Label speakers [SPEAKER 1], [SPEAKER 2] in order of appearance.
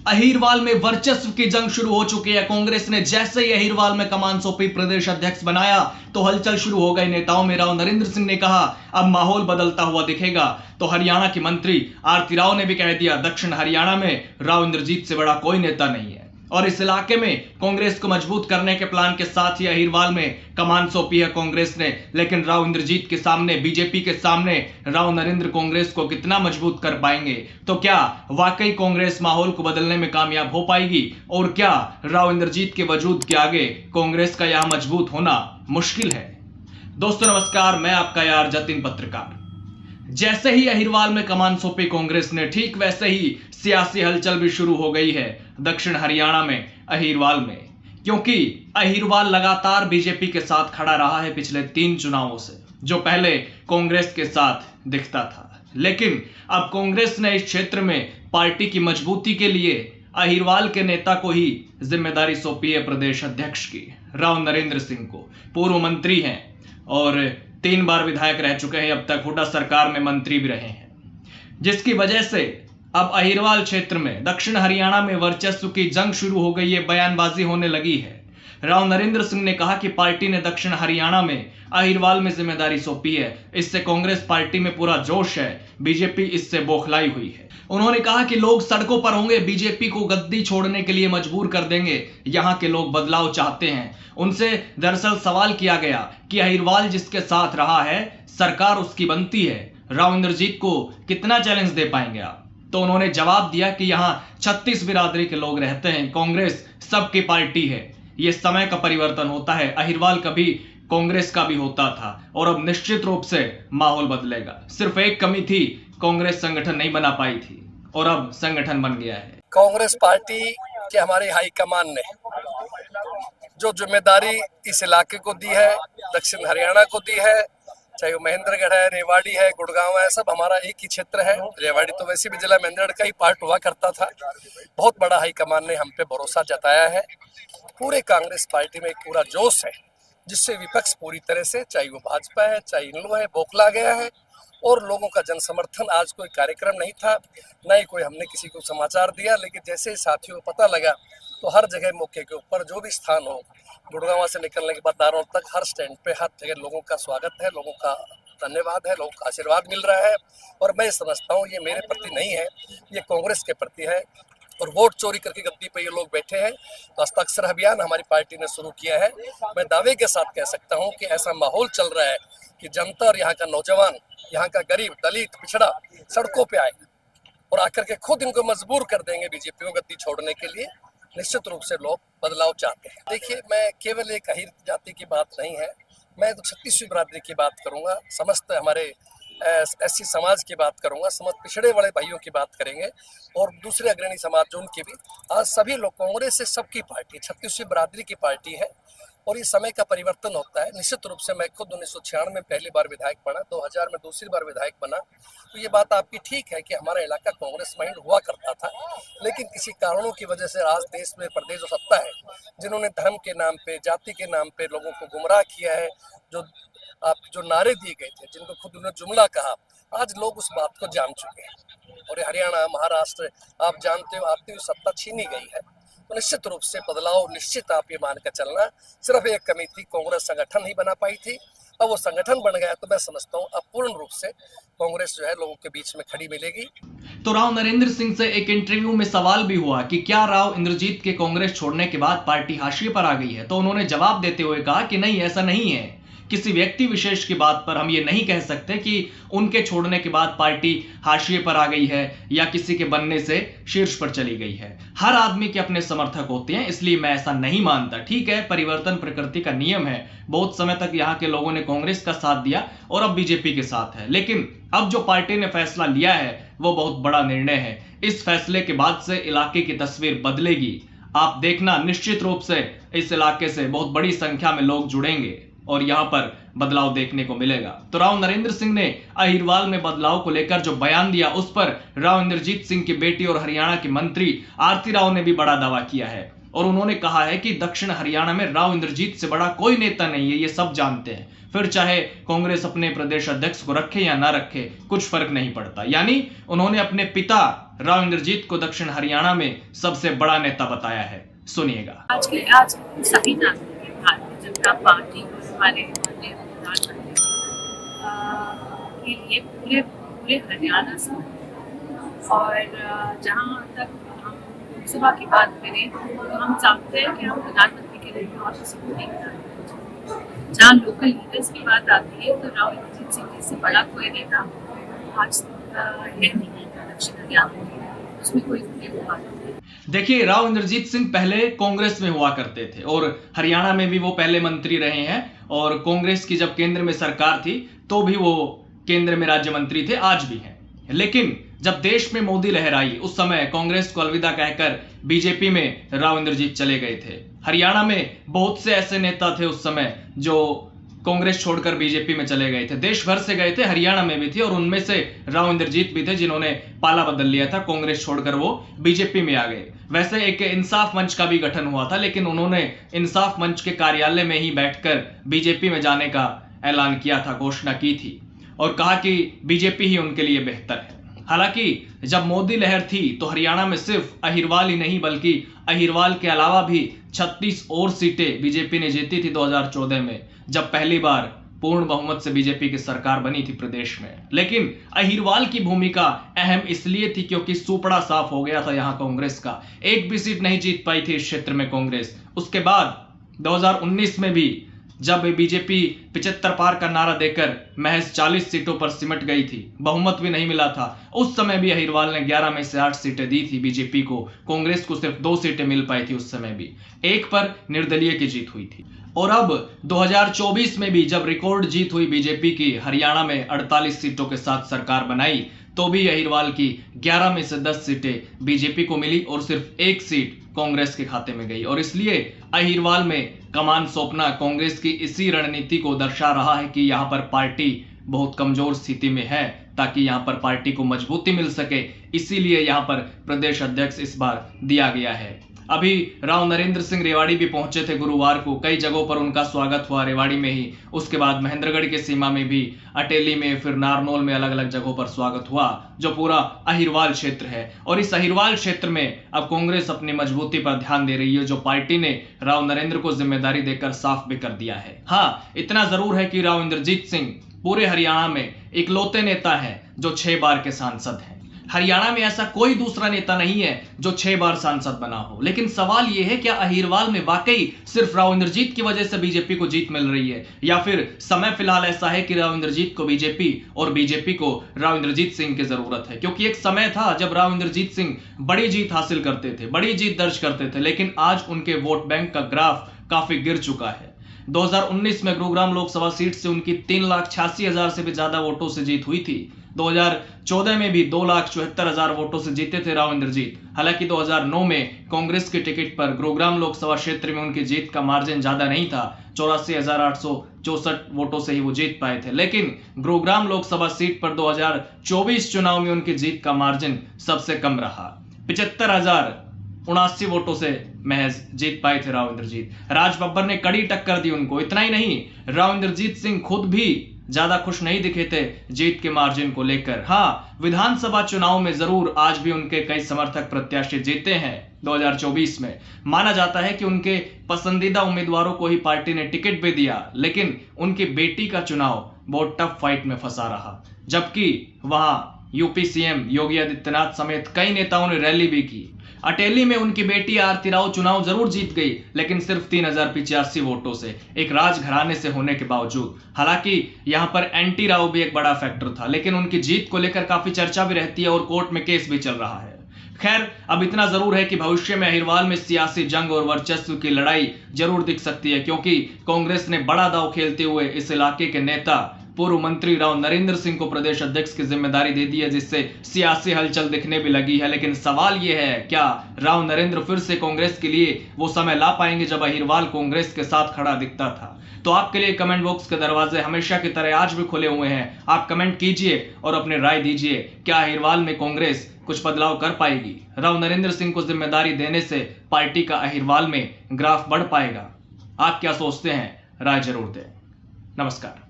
[SPEAKER 1] अहीरवाल में वर्चस्व की जंग शुरू हो चुकी है। कांग्रेस ने जैसे ही अहीरवाल में कमान सौंपी, प्रदेश अध्यक्ष बनाया तो हलचल शुरू हो गई नेताओं में। राव नरेंद्र सिंह ने कहा अब माहौल बदलता हुआ दिखेगा, तो हरियाणा की मंत्री आरती राव ने भी कह दिया दक्षिण हरियाणा में राव इंद्रजीत से बड़ा कोई नेता नहीं है। और इस इलाके में कांग्रेस को मजबूत करने के प्लान के साथ ही अहीरवाल में कमान सौंपी है कांग्रेस ने। लेकिन राव इंद्रजीत के सामने, बीजेपी के सामने राव नरेंद्र कांग्रेस को कितना मजबूत कर पाएंगे? तो क्या वाकई कांग्रेस माहौल को बदलने में कामयाब हो पाएगी? और क्या राव इंद्रजीत के वजूद के आगे कांग्रेस का यहां मजबूत होना मुश्किल है? दोस्तों नमस्कार, मैं आपका यार जतिन पत्रकार। जैसे ही अहीरवाल में कमान सौंपी कांग्रेस ने, ठीक वैसे ही सियासी हलचल भी शुरू हो गई है दक्षिण हरियाणा में अहीरवाल में। क्योंकि अहीरवाल लगातार बीजेपी के साथ खड़ा रहा है पिछले 3 चुनावों से, जो पहले कांग्रेस के साथ दिखता था। लेकिन अब कांग्रेस ने इस क्षेत्र में पार्टी की मजबूती के लिए अहीरवाल के नेता को ही जिम्मेदारी सौंपी है, प्रदेश अध्यक्ष की, राव नरेंद्र सिंह को। पूर्व मंत्री हैं और 3 बार विधायक रह चुके हैं, अब तक हुड्डा सरकार में मंत्री भी रहे हैं, जिसकी वजह से अब अहीरवाल क्षेत्र में दक्षिण हरियाणा में वर्चस्व की जंग शुरू हो गई है, बयानबाजी होने लगी है। राव नरेंद्र सिंह ने कहा कि पार्टी ने दक्षिण हरियाणा में अहीरवाल में जिम्मेदारी सौंपी है, इससे कांग्रेस पार्टी में पूरा जोश है, बीजेपी इससे बौखलाई हुई है। उन्होंने कहा कि लोग सड़कों पर होंगे, बीजेपी को गद्दी छोड़ने के लिए मजबूर कर देंगे। यहां के लोग बदलाव चाहते हैं। उनसे दरअसल सवाल किया गया कि अहीरवाल जिसके साथ रहा है, सरकार उसकी बनती है, राव इंद्रजीत को कितना चैलेंज दे पाएंगे आप? तो उन्होंने जवाब दिया कि यहां 36 बिरादरी के लोग रहते हैं, कांग्रेस सबकी पार्टी है, यह समय का परिवर्तन होता है। अहीरवाल कभी कांग्रेस का भी होता था और अब निश्चित रूप से माहौल बदलेगा। सिर्फ एक कमी थी, कांग्रेस संगठन नहीं बना पाई थी और अब संगठन बन गया है।
[SPEAKER 2] कांग्रेस पार्टी के हमारे हाईकमान ने जो जिम्मेदारी इस इलाके को दी है, दक्षिण हरियाणा को दी है, चाहे वो महेंद्रगढ़ है, रेवाड़ी है, गुड़गांव है, सब हमारा एक ही क्षेत्र है। रेवाड़ी तो वैसे भी जिला महेंद्रगढ़ का ही पार्ट हुआ करता था। बहुत बड़ा हाईकमान ने हम पे भरोसा जताया है। पूरे कांग्रेस पार्टी में एक पूरा जोश है, जिससे विपक्ष पूरी तरह से, चाहे वो भाजपा है, चाहे इन है, बौखला गया है। और लोगों का जन समर्थन, आज कोई कार्यक्रम नहीं था, न ही कोई हमने किसी को समाचार दिया, लेकिन जैसे ही साथियों को पता लगा तो हर जगह मौके के ऊपर जो भी स्थान हो, गुड़गांव से निकलने के बाद दारों तक, हर स्टैंड पे हर जगह लोगों का स्वागत है, लोगों का धन्यवाद है, लोगों का आशीर्वाद मिल रहा है। और मैं समझता हूँ ये मेरे प्रति नहीं है, ये कांग्रेस के प्रति है। और वोट चोरी करके गद्दी पे ये लोग बैठे हैं, तो हस्ताक्षर अभियान हमारी पार्टी ने शुरू किया है। मैं दावे के साथ कह सकता हूँ कि ऐसा माहौल चल रहा है कि जनता और यहाँ का नौजवान, यहाँ का गरीब, दलित, पिछड़ा सड़कों पे आए और आकर के खुद इनको मजबूर कर देंगे बीजेपी को गद्दी छोड़ने के लिए। निश्चित रूप से लोग बदलाव चाहते हैं। देखिए, मैं केवल एक अहीर जाति की बात नहीं है, मैं तो 36वीं बिरादरी की बात करूंगा, समस्त हमारे एससी समाज की बात करूंगा, समस्त पिछड़े वाले भाइयों की बात करेंगे और दूसरे अग्रणी समाज जो उनकी भी। आज सभी लोग, कांग्रेस से सबकी पार्टी 36वीं बिरादरी की पार्टी है और इस समय का परिवर्तन होता है। निश्चित रूप से मैं खुद 1996 में पहली बार विधायक बना, 2000 में दूसरी बार विधायक बना, तो ये बात आपकी ठीक है कि हमारा इलाका कांग्रेस माइंड हुआ करता था। लेकिन किसी कारणों की वजह से आज देश में प्रदेश जो सत्ता है, जिन्होंने धर्म के नाम पे, जाति के नाम पे लोगों को गुमराह किया है, जो नारे दिए गए थे, जिनको खुद उन्होंने जुमला कहा, आज लोग उस बात को जान चुके हैं। और हरियाणा, महाराष्ट्र, आप जानते हो, आपकी भी सत्ता छीनी गई है। तो निश्चित रूप से बदलाव निश्चित, आप ये मान कर चलना। सिर्फ एक कमी थी, कांग्रेस संगठन नहीं बना पाई थी, अब वो संगठन बन गया, तो मैं समझता हूँ अब पूर्ण रूप से कांग्रेस जो है लोगों के बीच में खड़ी मिलेगी।
[SPEAKER 1] तो राव नरेंद्र सिंह से एक इंटरव्यू में सवाल भी हुआ कि क्या राव इंद्रजीत के कांग्रेस छोड़ने के बाद पार्टी हाशिए पर आ गई है, तो उन्होंने जवाब देते हुए कहा कि नहीं, ऐसा नहीं है। किसी व्यक्ति विशेष की बात पर हम ये नहीं कह सकते कि उनके छोड़ने के बाद पार्टी हाशिए पर आ गई है या किसी के बनने से शीर्ष पर चली गई है। हर आदमी के अपने समर्थक होते हैं, इसलिए मैं ऐसा नहीं मानता। ठीक है, परिवर्तन प्रकृति का नियम है। बहुत समय तक यहाँ के लोगों ने कांग्रेस का साथ दिया और अब बीजेपी के साथ है, लेकिन अब जो पार्टी ने फैसला लिया है वो बहुत बड़ा निर्णय है। इस फैसले के बाद से इलाके की तस्वीर बदलेगी। आप देखना, निश्चित रूप से इस इलाके से बहुत बड़ी संख्या में लोग जुड़ेंगे और यहां पर बदलाव देखने को मिलेगा। तो राव नरेंद्र सिंह ने अहीरवाल में बदलाव को लेकर जो बयान दिया, उस पर राव इंद्रजीत सिंह की बेटी और हरियाणा की मंत्री आरती राव ने भी बड़ा दावा किया है और उन्होंने कहा है कि दक्षिण हरियाणा में राव इंद्रजीत से बड़ा कोई नेता नहीं है, ये सब जानते हैं। फिर चाहे कांग्रेस अपने प्रदेश अध्यक्ष को रखे या ना रखे, कुछ फर्क नहीं पड़ता। यानी उन्होंने अपने पिता राव इंद्रजीत को दक्षिण हरियाणा में सबसे बड़ा नेता बताया है। सुनिएगा।
[SPEAKER 3] आज सभी नागरिक हैं, भारतीय जनता पार्टी हमारे माननीय प्रधानमंत्री के लिए पूरे पूरे हरियाणा से, और जहाँ तक हम लोकसभा की बात करें तो हम चाहते हैं कि हम प्रधानमंत्री के लिए और किसी को नहीं बनाना। जहाँ लोकल लीडर्स की बात आती है तो राव इंद्रजीत सिंह जी से बड़ा कोई नेता आज है नहीं दक्षिण हरियाणा में, उसमें कोई बात नहीं।
[SPEAKER 1] देखिए, राव इंद्रजीत सिंह पहले कांग्रेस में हुआ करते थे और हरियाणा में भी वो पहले मंत्री रहे हैं, और कांग्रेस की जब केंद्र में सरकार थी तो भी वो केंद्र में राज्य मंत्री थे, आज भी हैं। लेकिन जब देश में मोदी लहर आई, उस समय कांग्रेस को अलविदा कहकर बीजेपी में राव इंद्रजीत चले गए थे। हरियाणा में बहुत से ऐसे नेता थे उस समय जो कांग्रेस छोड़कर बीजेपी में चले गए थे, देश भर से गए थे, हरियाणा में भी थे, और उनमें से राव इंद्रजीत भी थे जिन्होंने पाला बदल लिया था, कांग्रेस छोड़कर वो बीजेपी में आ गए। वैसे एक इंसाफ मंच का भी गठन हुआ था, लेकिन उन्होंने इंसाफ मंच के कार्यालय में ही बैठकर बीजेपी में जाने का ऐलान किया था, घोषणा की थी, और कहा कि बीजेपी ही उनके लिए बेहतर है। हालांकि जब मोदी लहर थी तो हरियाणा में सिर्फ अहिरवाल ही नहीं बल्कि अहिरवाल के अलावा भी 36 और सीटें बीजेपी ने जीती थी 2014 में, जब पहली बार पूर्ण बहुमत से बीजेपी की सरकार बनी थी प्रदेश में। लेकिन अहिरवाल की भूमिका अहम इसलिए थी क्योंकि सुपड़ा साफ हो गया था यहां कांग्रेस का, एक भी सीट नहीं जीत पाई थी इस क्षेत्र में कांग्रेस। उसके बाद 2019 में भी जब बीजेपी 75 पार का नारा देकर महज 40 सीटों पर सिमट गई थी, बहुमत भी नहीं मिला था, उस समय भी अहिरवाल ने 11 में से 8 सीटें दी थी बीजेपी को, कांग्रेस को सिर्फ 2 सीटें मिल पाई थी उस समय भी, एक पर निर्दलीय की जीत हुई थी। और अब 2024 में भी जब रिकॉर्ड जीत हुई बीजेपी की, हरियाणा में 48 सीटों के साथ सरकार बनाई, तो भी अहिरवाल की 11 में से 10 सीटें बीजेपी को मिली और सिर्फ 1 सीट कांग्रेस के खाते में गई। और इसलिए अहिरवाल में कमान सौंपना कांग्रेस की इसी रणनीति को दर्शा रहा है कि यहां पर पार्टी बहुत कमजोर स्थिति में है, ताकि यहां पर पार्टी को मजबूती मिल सके, इसीलिए यहां पर प्रदेश अध्यक्ष इस बार दिया गया है। अभी राव नरेंद्र सिंह रेवाड़ी भी पहुंचे थे गुरुवार को, कई जगहों पर उनका स्वागत हुआ, रेवाड़ी में ही, उसके बाद महेंद्रगढ़ की सीमा में भी, अटेली में, फिर नारनौल में, अलग अलग जगहों पर स्वागत हुआ, जो पूरा अहिरवाल क्षेत्र है। और इस अहिरवाल क्षेत्र में अब कांग्रेस अपनी मजबूती पर ध्यान दे रही है, जो पार्टी ने राव नरेंद्र को जिम्मेदारी देकर साफ भी कर दिया है। हाँ, इतना जरूर है कि राव इंद्रजीत सिंह पूरे हरियाणा में इकलौते नेता हैं जो 6 बार के सांसद हैं। हरियाणा में ऐसा कोई दूसरा नेता नहीं है जो 6 बार सांसद बना हो। लेकिन सवाल यह है, क्या अहिरवाल में वाकई सिर्फ राव इंद्रजीत की वजह से बीजेपी को जीत मिल रही है, या फिर समय फिलहाल ऐसा है कि राव इंद्रजीत को बीजेपी और बीजेपी को राव इंद्रजीत सिंह की जरूरत है? क्योंकि एक समय था जब राव इंद्रजीत सिंह बड़ी जीत हासिल करते थे, बड़ी जीत दर्ज करते थे, लेकिन आज उनके वोट बैंक का ग्राफ काफी गिर चुका है। 2019 में गुरुग्राम लोकसभा सीट से उनकी 3,86,000 से भी ज्यादा वोटों से जीत हुई थी। 2014 में भी 2,74,000 वोटों से जीते थे राव इंद्रजीत। हालांकि 2009 में कांग्रेस के टिकट पर गुरुग्राम लोकसभा क्षेत्र में उनकी जीत का मार्जिन ज्यादा नहीं था, 84,864 वोटों से ही वो जीत पाए थे। लेकिन गुरुग्राम लोकसभा सीट पर 2024 चुनाव में उनकी जीत का मार्जिन सबसे कम रहा, 75,079 वोटों से महज जीत पाए थे राव इंद्रजीत। राज बब्बर ने कड़ी टक्कर दी उनको। इतना ही नहीं, राव इंद्रजीत सिंह खुद भी ज्यादा खुश नहीं दिखे थे जीत के मार्जिन को लेकर। हाँ, विधानसभा चुनाव में जरूर आज भी उनके कई समर्थक प्रत्याशी जीते हैं 2024 में। माना जाता है कि उनके पसंदीदा उम्मीदवारों को ही पार्टी ने टिकट भी दिया, लेकिन उनकी बेटी का चुनाव बहुत टफ फाइट में फंसा रहा, जबकि वहां यूपी सीएम योगी आदित्यनाथ समेत कई नेताओं ने रैली भी की। अटेली में उनकी बेटी आरती राव चुनाव जरूर जीत गई, लेकिन सिर्फ 3,085 वोटों से, एक राजघराने से होने के बावजूद। हालांकि यहां पर एंटी राव भी एक बड़ा फैक्टर था, लेकिन उनकी जीत को लेकर काफी चर्चा भी रहती है और कोर्ट में केस भी चल रहा है। खैर, अब इतना जरूर है कि भविष्य में अहिरवाल में सियासी जंग और वर्चस्व की लड़ाई जरूर दिख सकती है, क्योंकि कांग्रेस ने बड़ा दांव खेलते हुए इस इलाके के नेता पूर्व मंत्री राव नरेंद्र सिंह को प्रदेश अध्यक्ष की जिम्मेदारी दे दी है, जिससे सियासी हलचल दिखने भी लगी है। लेकिन सवाल यह है, क्या राव नरेंद्र फिर से कांग्रेस के लिए वो समय ला पाएंगे जब अहिरवाल कांग्रेस के साथ खड़ा दिखता था? तो आपके लिए कमेंट बॉक्स के दरवाजे हमेशा की तरह आज भी खुले हुए हैं। आप कमेंट कीजिए और अपनी राय दीजिए, क्या अहिरवाल में कांग्रेस कुछ बदलाव कर पाएगी? राव नरेंद्र सिंह को जिम्मेदारी देने से पार्टी का अहिरवाल में ग्राफ बढ़ पाएगा? आप क्या सोचते हैं? राय जरूर दें। नमस्कार।